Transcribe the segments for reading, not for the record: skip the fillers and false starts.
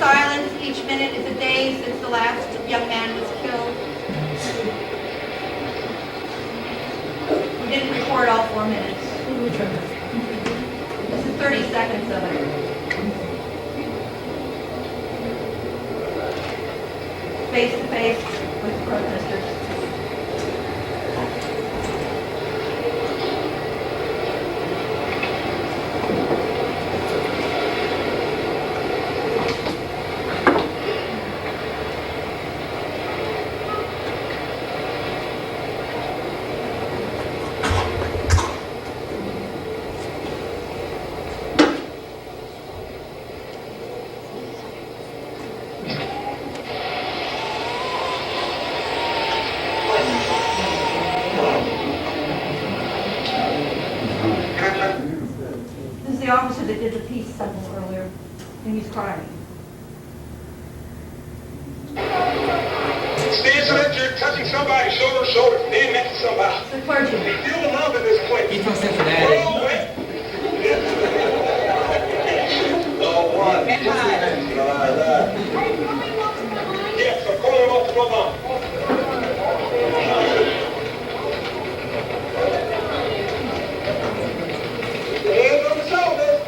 silence. Each minute is a day since the last young man was killed. We didn't record all 4 minutes. This is 30 seconds of it. Face to face with the protesters. This is the officer that did the peace symbol earlier, and he's crying. Stand so that you're touching somebody's shoulder to shoulder, stand next to somebody. The clergyman. They feel the love in this place. He's from Cincinnati. Oh, wait. Oh, one. Yes, I'm calling him off the line. Hands on the shoulders.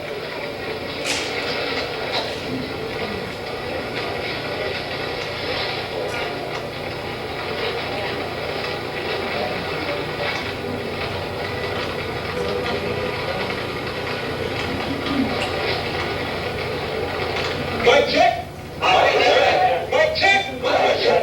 Mic check. Mic check. Mic check.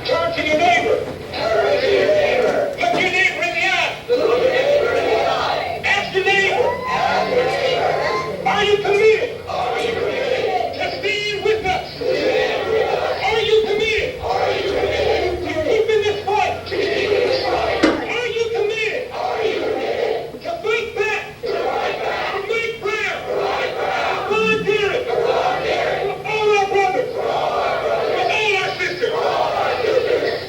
Turn to your neighbor. Turn to your neighbor. Look your neighbor in the eye. Look your neighbor in the eye. Ask your neighbor. Ask your neighbor. Are you committed? Are you committed? To stand with us. Stand with us. Are you committed? Are you committed? To keeping this fight. To keeping this fight. Are you committed? Are you committed? To fight back. To fight back. To make proud. To make proud. Volunteering. Volunteering. For all our brothers. For all our brothers. For all our sisters. For all our sisters.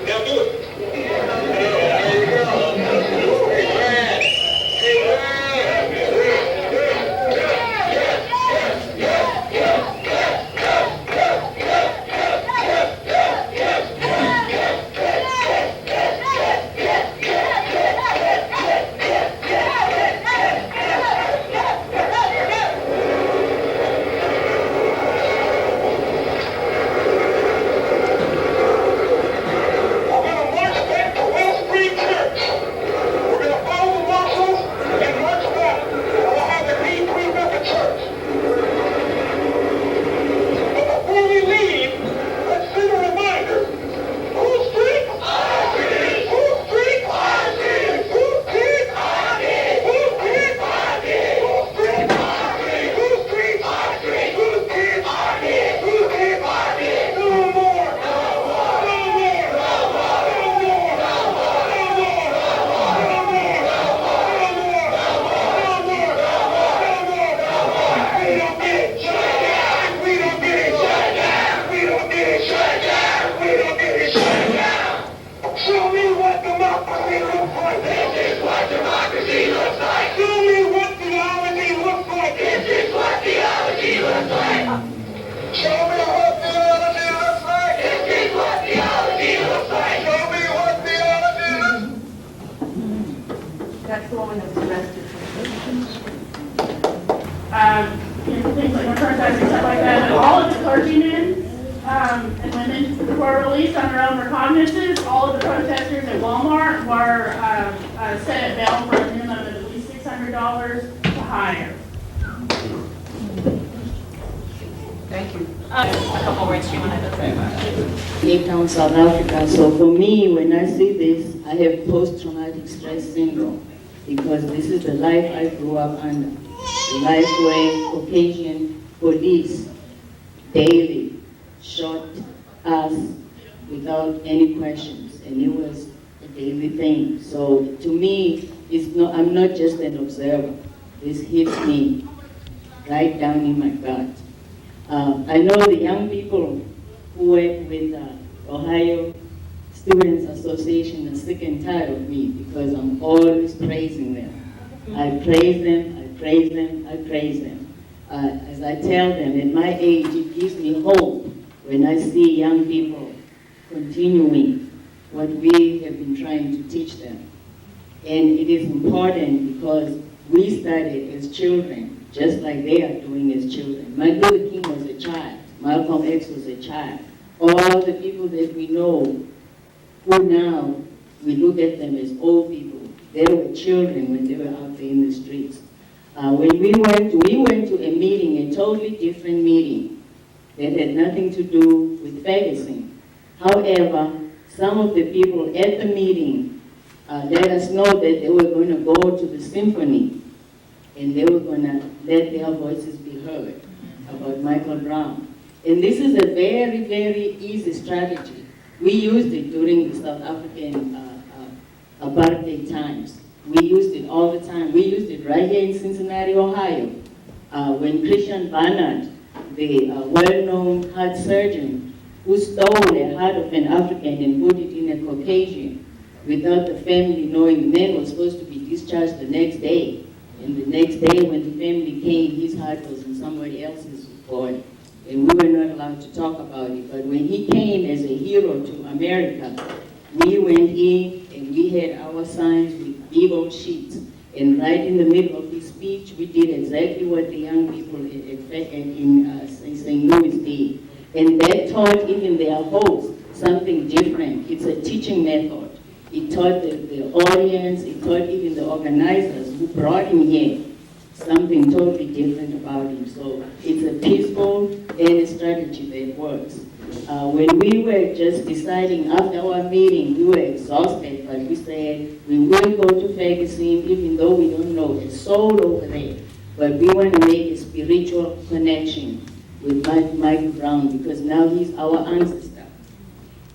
Now do it. There you go. Amen. We're going to march back to West Street Church. We're going to follow the marshals and march back. We'll have the dean preach at the church. But before we leave, let's send a reminder. Whose street? Our street. Whose street? Our street. Whose street? Our street. Whose street? Our street. Whose street? Our street. Whose street? Our street. Whose street? Our street. Whose street? Our street. No more. No more. No more. No more. No more. No more. No more. No more. We don't get it shut down. We don't get it shut down. We don't get it shut down. We don't get it shut down. Show me what democracy looks like. This is what democracy looks like. Show me what theology looks like. This is what theology looks like. Show me what theology looks like. This is what theology looks like. Show me what theology looks like. That's the woman that was arrested. Things like protest and stuff like that. And all of the clergymen and women who were released on their own recognizances. All of the protesters at Walmart were set at bail for a minimum of at least $600 to hire. Thank you. A couple words you wanted to say about it. Cape Town, South Africa. So for me, when I see this, I have post-traumatic stress syndrome because this is the life I grew up under. The life where Caucasian police daily shot us without any questions, and it was a daily thing. So to me, I'm not just an observer. This hits me right down in my gut. I know the young people who work with Ohio Students Association are sick and tired of me because I'm always praising them. I praise them, I praise them, I praise them. as I tell them, at my age, it gives me hope when I see young people continuing what we have been trying to teach them. And it is important because we started as children, just like they are doing as children. Martin Luther King was a child. Malcolm X was a child. All the people that we know, who now we look at them as old people, they were children when they were out there in the streets. When we went to a meeting, a totally different meeting that had nothing to do with Ferguson. However, some of the people at the meeting let us know that they were going to go to the symphony and they were going to let their voices be heard about Michael Brown. And this is a very, very easy strategy. We used it during the South African apartheid times. We used it all the time. We used it right here in Cincinnati, Ohio. When Christian Barnard, the well-known heart surgeon, who stole the heart of an African and put it in a Caucasian without the family knowing. The man was supposed to be discharged the next day. And the next day when the family came, his heart was in somebody else's body. And we were not allowed to talk about it. But when he came as a hero to America, we went in and we had our signs with big old sheets. And right in the middle of his speech, we did exactly what the young people in St. Louis did. And that taught even their hosts something different. It's a teaching method. It taught the audience, it taught even the organizers who brought him here something totally different about him. So it's a peaceful and a strategy that works. When we were just deciding after our meeting, we were exhausted, but we said we will go to Ferguson even though we don't know a soul over there. But we want to make a spiritual connection with Michael Brown because now he's our ancestor.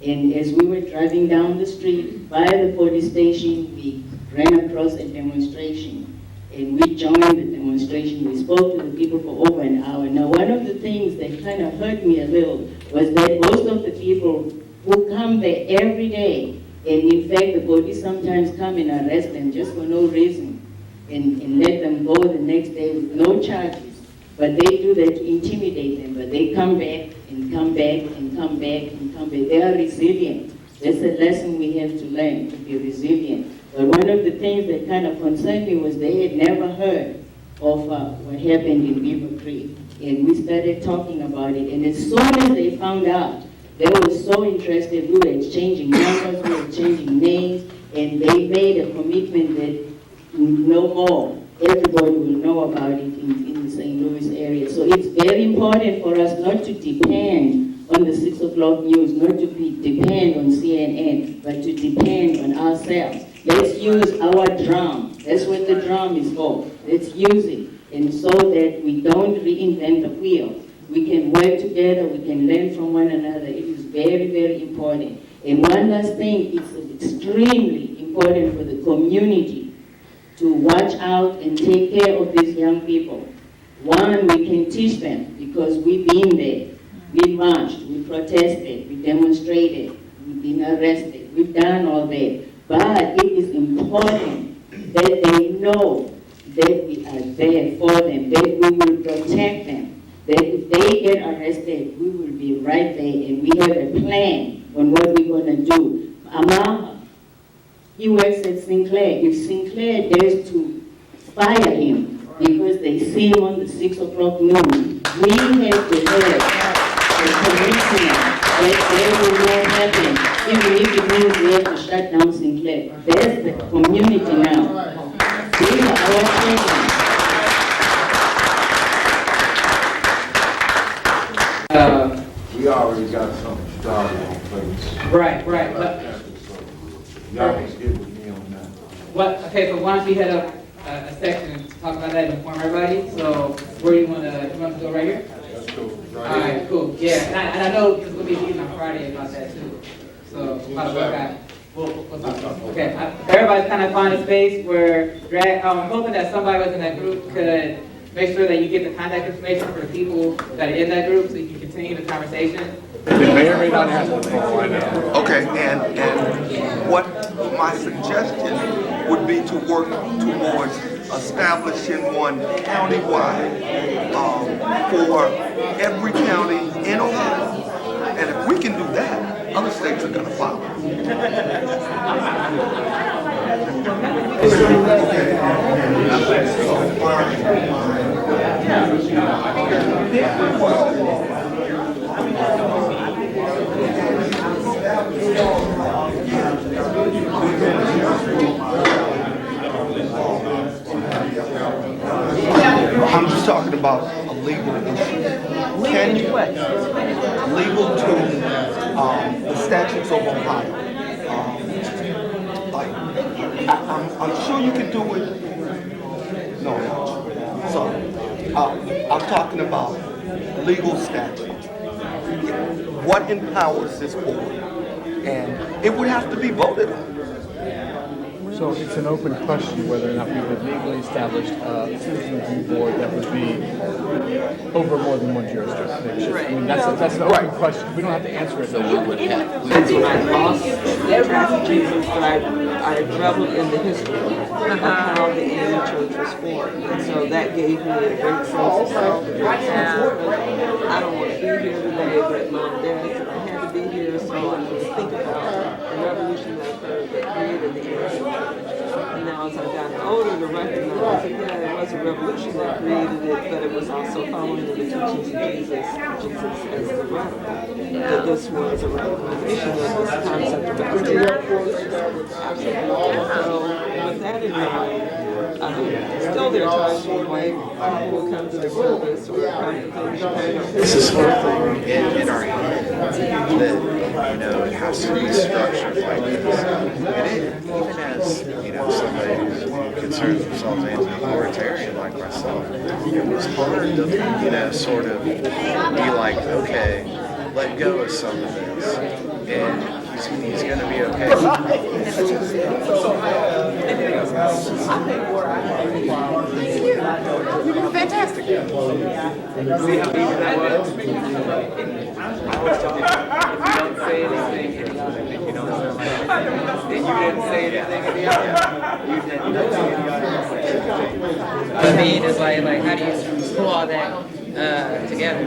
And as we were driving down the street by the police station, we ran across a demonstration. And we joined the demonstration. We spoke to the people for over an hour. Now, one of the things that kind of hurt me a little was that most of the people who come there every day, and in fact, the police sometimes come and arrest them just for no reason and let them go the next day with no charges. But they do that to intimidate them. But they come back and come back and come back and come back. They are resilient. That's a lesson we have to learn, to be resilient. But one of the things that kind of concerned me was they had never heard of what happened in Beaver Creek. And we started talking about it. And as soon as they found out, they were so interested. We were exchanging numbers, we were exchanging names, and they made a commitment that no more. Everybody will know about it in the St. Louis area. So it's very important for us not to depend on the 6 o'clock news, not to depend on CNN, but to depend on ourselves. Let's use our drum. That's what the drum is for. Let's use it. And so that we don't reinvent the wheel. We can work together, we can learn from one another. It is very, very important. And one last thing, it's extremely important for the community to watch out and take care of these young people. One, we can teach them because we've been there. We marched, we protested, we demonstrated, we've been arrested, we've done all that. But it is important that they know that we are there for them, that we will protect them, that if they get arrested, we will be right there and we have a plan on what we're going to do. Amaha, he works at Sinclair. If Sinclair dares to fire him because they see him on the 6 o'clock news, we have to have a commitment that there will not happen, even if it means we have to shut down Sinclair. There's the community now. These are our children. We already got something started on place. Right. Y'all can get with me on that. Okay, so why don't you head up a section to talk about that and inform everybody? So where you want to go right here? Let's go All right right, cool. Yeah, and I know there's going to be a meeting on Friday about that too. So how to work out. Okay, everybody's kind of find a space where I'm hoping that somebody within that group could make sure that you get the contact information for the people that are in that group so you can continue the conversation. The mayor may not have to take right now. Okay, and what my suggestion would be to work towards establishing one countywide for every county in Ohio. And if we can do that, other states are going to follow. I'm just talking about a legal issue. Can you, legal to the statutes of Ohio. I'm sure you can do it. No. So, I'm talking about legal statutes. What empowers this board? And it would have to be voted on. So it's an open question whether or not we would legally establish a citizens review board that would be over more than one jurisdiction. I mean, that's an open question. We don't have to answer it. That's when I lost track of Jesus, but I traveled in the history of how the AME Church was formed. And so that gave me a great sense of self. I don't want to be here today, but Mom and Dad said I had to be here, so I'm going to think about the revolution that occurred that created the AME Church. And now as I've gotten older to recognize that, yeah, it was a revolution that created it, but it was also following the teachings of Jesus as the radical. That this was a radicalization of this concept of equity. Absolutely. So with that in mind, still there are times when white people will come to the service or congregation. This is sort of thing in our hands that, it has to be structured like this. And even as, somebody who considers themselves anti-authoritarian like myself, it was hard to, sort of be like, okay, let go of some of this, and he's going to be okay. Fantastic. See how easy that was? If you don't say anything, if you don't sound like it, then you didn't say anything at the other. You did nothing at the other. I mean, it's like how do you pull all that together?